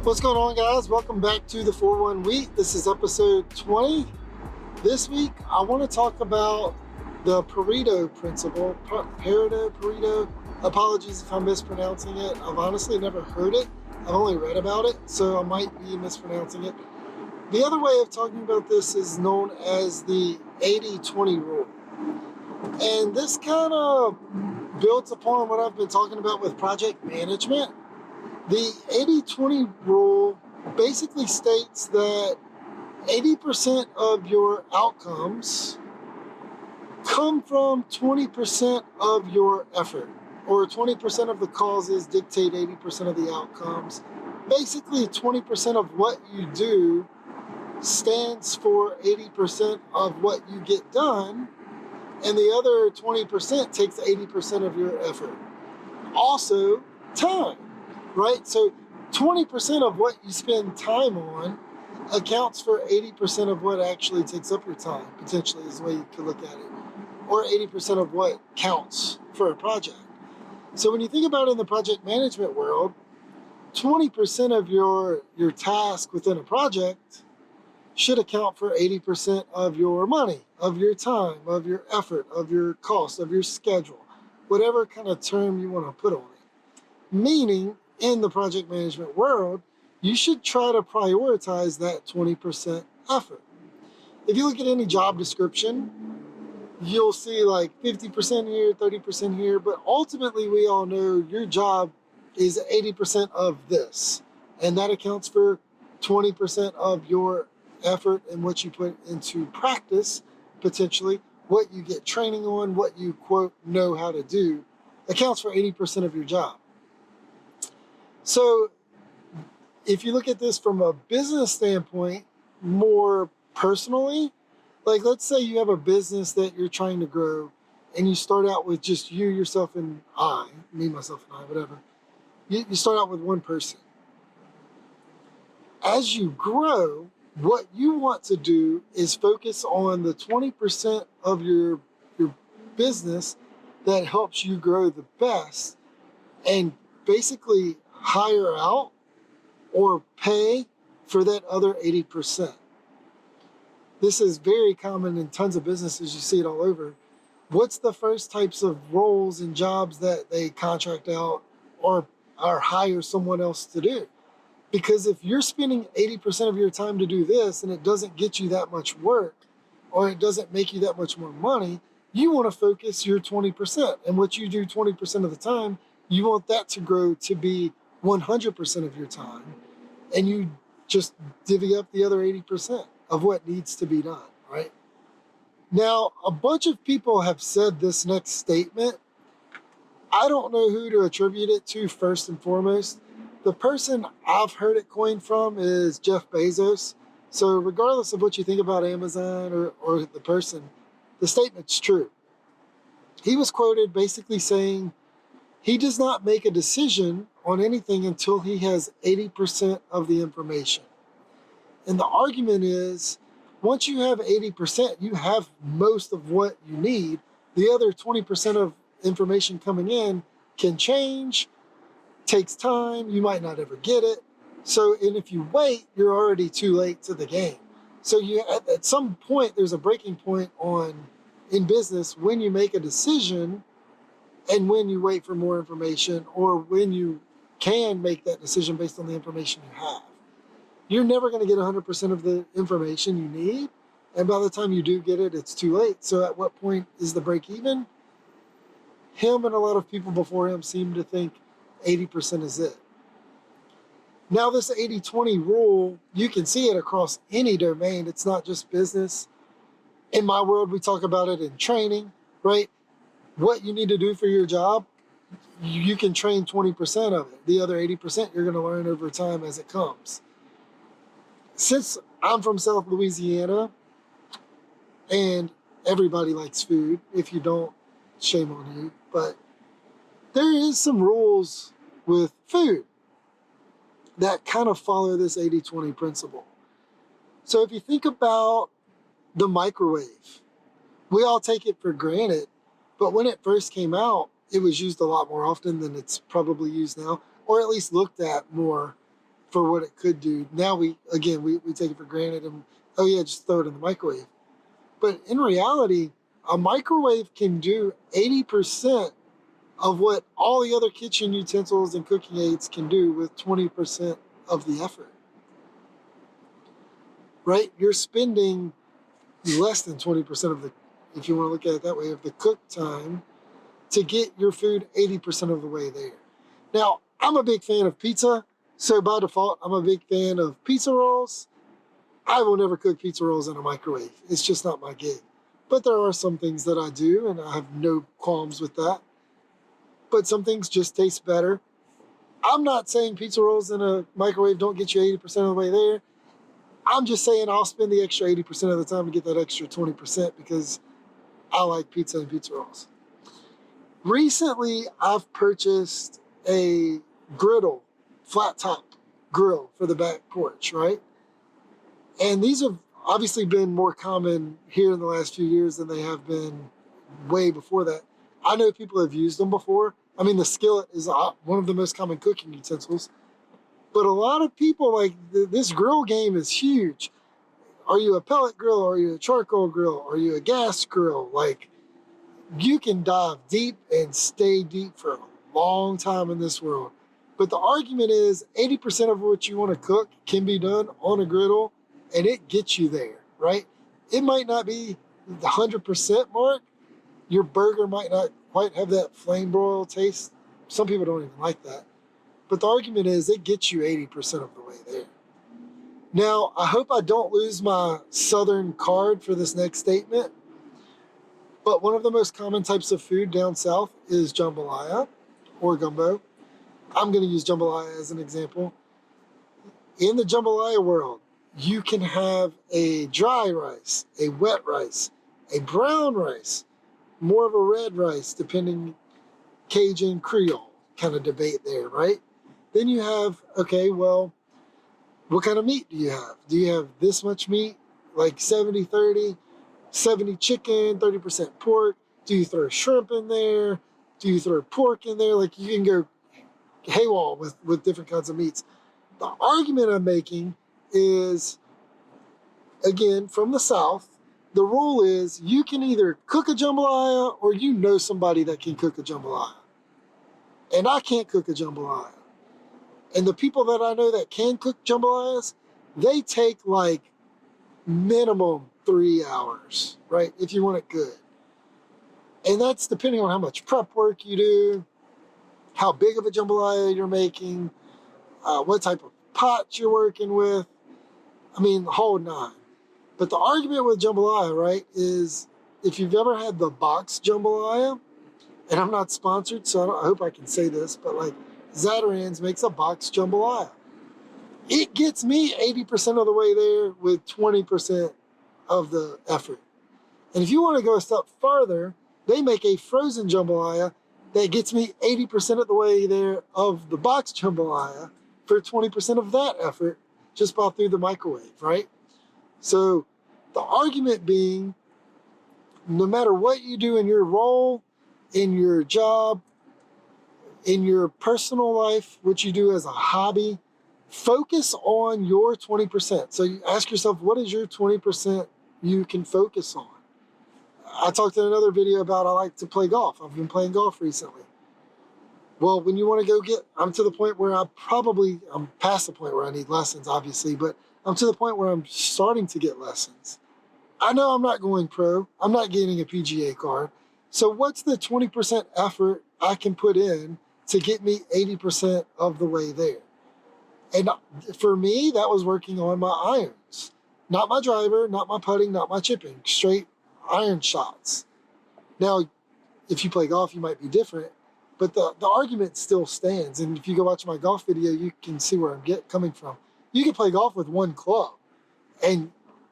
What's going on, guys? Welcome back to the 4-1 Week. This is episode 20. This week, I want to talk about the Pareto principle. Pareto. Apologies if I'm mispronouncing it. I've honestly never heard it. I've only read about it, so I might be mispronouncing it. The other way of talking about this is known as the 80-20 rule. And this kind of builds upon what I've been talking about with project management. The 80-20 rule basically states that 80% of your outcomes come from 20% of your effort, or 20% of the causes dictate 80% of the outcomes. Basically, 20% of what you do stands for 80% of what you get done, and the other 20% takes 80% of your effort. Also, time. Right? So 20% of what you spend time on accounts for 80% of what actually takes up your time, potentially is the way you could look at it, or 80% of what counts for a project. So when you think about it in the project management world, 20% of your task within a project should account for 80% of your money, of your time, of your effort, of your cost, of your schedule, whatever kind of term you want to put on it. Meaning, in the project management world, you should try to prioritize that 20% effort. If you look at any job description, you'll see like 50% here, 30% here, but ultimately we all know your job is 80% of this. And that accounts for 20% of your effort and what you put into practice, potentially, what you get training on, what you, quote, know how to do, accounts for 80% of your job. So if you look at this from a business standpoint, more personally, like let's say you have a business that you're trying to grow and you start out with just you, yourself, and I, me, myself, and I, whatever. You start out with one person. As you grow, what you want to do is focus on the 20% of your business that helps you grow the best, and basically hire out or pay for that other 80%. This is very common in tons of businesses. You see it all over. What's the first types of roles and jobs that they contract out or hire someone else to do? Because if you're spending 80% of your time to do this and it doesn't get you that much work, or it doesn't make you that much more money, you want to focus your 20%. And what you do 20% of the time, you want that to grow to be 100% of your time, and you just divvy up the other 80% of what needs to be done, right? Now, a bunch of people have said this next statement. I don't know who to attribute it to first and foremost. The person I've heard it coined from is Jeff Bezos. So regardless of what you think about Amazon or the person, the statement's true. He was quoted basically saying, he does not make a decision on anything until he has 80% of the information. And the argument is, once you have 80%, you have most of what you need. The other 20% of information coming in can change, takes time, you might not ever get it. So, and if you wait, you're already too late to the game. So you, at some point, there's a breaking point in business when you make a decision and when you wait for more information, or when you can make that decision based on the information you have. You're never going to get 100% of the information you need, and by the time you do get it, it's too late. So at what point is the break even? Him and a lot of people before him seem to think 80% is it. Now this 80-20 rule, you can see it across any domain. It's not just business. In my world, we talk about it in training, right? What you need to do for your job, you can train 20% of it. The other 80% you're going to learn over time as it comes. Since I'm from South Louisiana and everybody likes food, if you don't, shame on you, but there is some rules with food that kind of follow this 80-20 principle. So if you think about the microwave, we all take it for granted. But when it first came out, it was used a lot more often than it's probably used now, or at least looked at more for what it could do. Now we take it for granted and, oh yeah, just throw it in the microwave. But in reality, a microwave can do 80% of what all the other kitchen utensils and cooking aids can do with 20% of the effort. Right? You're spending less than 20% of the, if you want to look at it that way, of the cook time to get your food 80% of the way there. Now, I'm a big fan of pizza, so by default, I'm a big fan of pizza rolls. I will never cook pizza rolls in a microwave. It's just not my gig. But there are some things that I do, and I have no qualms with that. But some things just taste better. I'm not saying pizza rolls in a microwave don't get you 80% of the way there. I'm just saying I'll spend the extra 80% of the time to get that extra 20% because I like pizza and pizza rolls. Recently, I've purchased a griddle, flat top grill for the back porch, right? And these have obviously been more common here in the last few years than they have been way before that. I know people have used them before. I mean, the skillet is one of the most common cooking utensils. But a lot of people, like, this grill game is huge. Are you a pellet grill? Are you a charcoal grill? Are you a gas grill? Like, you can dive deep and stay deep for a long time in this world. But the argument is 80% of what you want to cook can be done on a griddle, and it gets you there, right? It might not be the 100% mark. Your burger might not quite have that flame broil taste. Some people don't even like that. But the argument is it gets you 80% of the way there. Now, I hope I don't lose my Southern card for this next statement. But one of the most common types of food down south is jambalaya or gumbo. I'm going to use jambalaya as an example. In the jambalaya world, you can have a dry rice, a wet rice, a brown rice, more of a red rice, depending Cajun, Creole kind of debate there, right? Then you have, okay, well, what kind of meat do you have? Do you have this much meat, like 70-30, 70 chicken, 30% pork? Do you throw shrimp in there? Do you throw pork in there? Like, you can go haywire with different kinds of meats. The argument I'm making is, again, from the South, the rule is you can either cook a jambalaya or you know somebody that can cook a jambalaya. And I can't cook a jambalaya. And the people that I know that can cook jambalayas, they take like minimum 3 hours, right? If you want it good. And that's depending on how much prep work you do, how big of a jambalaya you're making, what type of pot you're working with. I mean, the whole nine. But the argument with jambalaya, right, is if you've ever had the box jambalaya, and I'm not sponsored, so I hope I can say this, but like Zatarain's makes a box jambalaya. It gets me 80% of the way there with 20% of the effort. And if you want to go a step farther, they make a frozen jambalaya that gets me 80% of the way there of the box jambalaya for 20% of that effort just by through the microwave, right? So the argument being, no matter what you do in your role, in your job, in your personal life, what you do as a hobby, focus on your 20%. So you ask yourself, what is your 20% you can focus on? I talked in another video about I like to play golf. I've been playing golf recently. Well, when you want to go I'm to the point where I'm past the point where I need lessons, obviously, but I'm to the point where I'm starting to get lessons. I know I'm not going pro. I'm not getting a PGA card. So what's the 20% effort I can put in to get me 80% of the way there? And for me, that was working on my irons. Not my driver, not my putting, not my chipping. Straight iron shots. Now, if you play golf, you might be different. But the argument still stands. And if you go watch my golf video, you can see where I'm coming from. You can play golf with one club and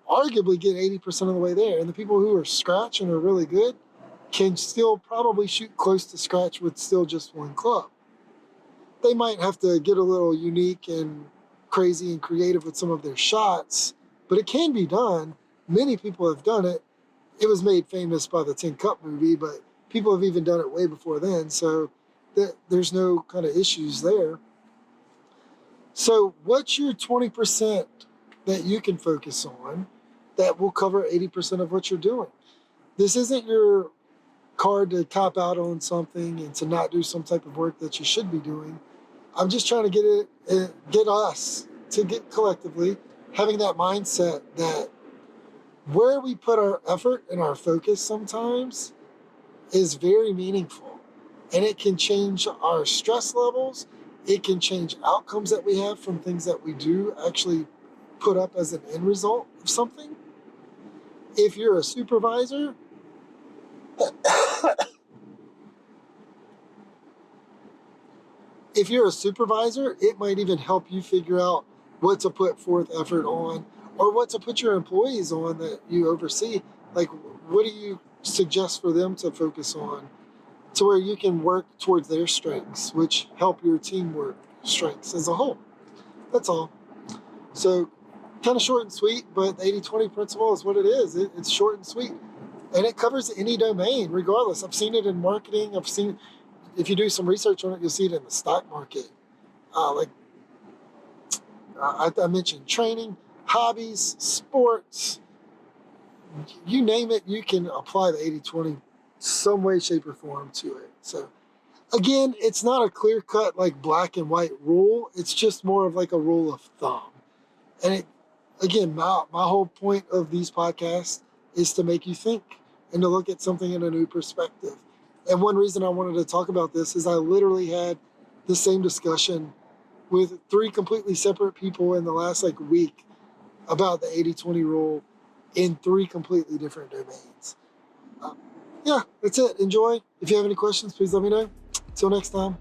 arguably get 80% of the way there. And the people who are scratch and are really good can still probably shoot close to scratch with still just one club. They might have to get a little unique and crazy and creative with some of their shots, but it can be done. Many people have done it. It was made famous by the Tin Cup movie, but people have even done it way before then, so there's no kind of issues there. So what's your 20% that you can focus on that will cover 80% of what you're doing? This isn't your card to top out on something and to not do some type of work that you should be doing. I'm just trying to get us to get collectively having that mindset that where we put our effort and our focus sometimes is very meaningful, and it can change our stress levels. It can change outcomes that we have from things that we do actually put up as an end result of something. If you're a supervisor, it might even help you figure out what to put forth effort on or what to put your employees on that you oversee. Like, what do you suggest for them to focus on to where you can work towards their strengths, which help your teamwork strengths as a whole? That's all. So, kind of short and sweet, but the 80-20 principle is what it is. It's short and sweet. And it covers any domain, regardless. I've seen it in marketing. If you do some research on it, you'll see it in the stock market. I mentioned training, hobbies, sports, you name it, you can apply the 80-20 some way, shape, or form to it. So again, it's not a clear-cut like black and white rule. It's just more of like a rule of thumb. And again, my whole point of these podcasts is to make you think and to look at something in a new perspective. And one reason I wanted to talk about this is I literally had the same discussion with 3 completely separate people in the last week about the 80-20 rule in 3 completely different domains. Yeah, that's it. Enjoy. If you have any questions, please let me know. Until next time.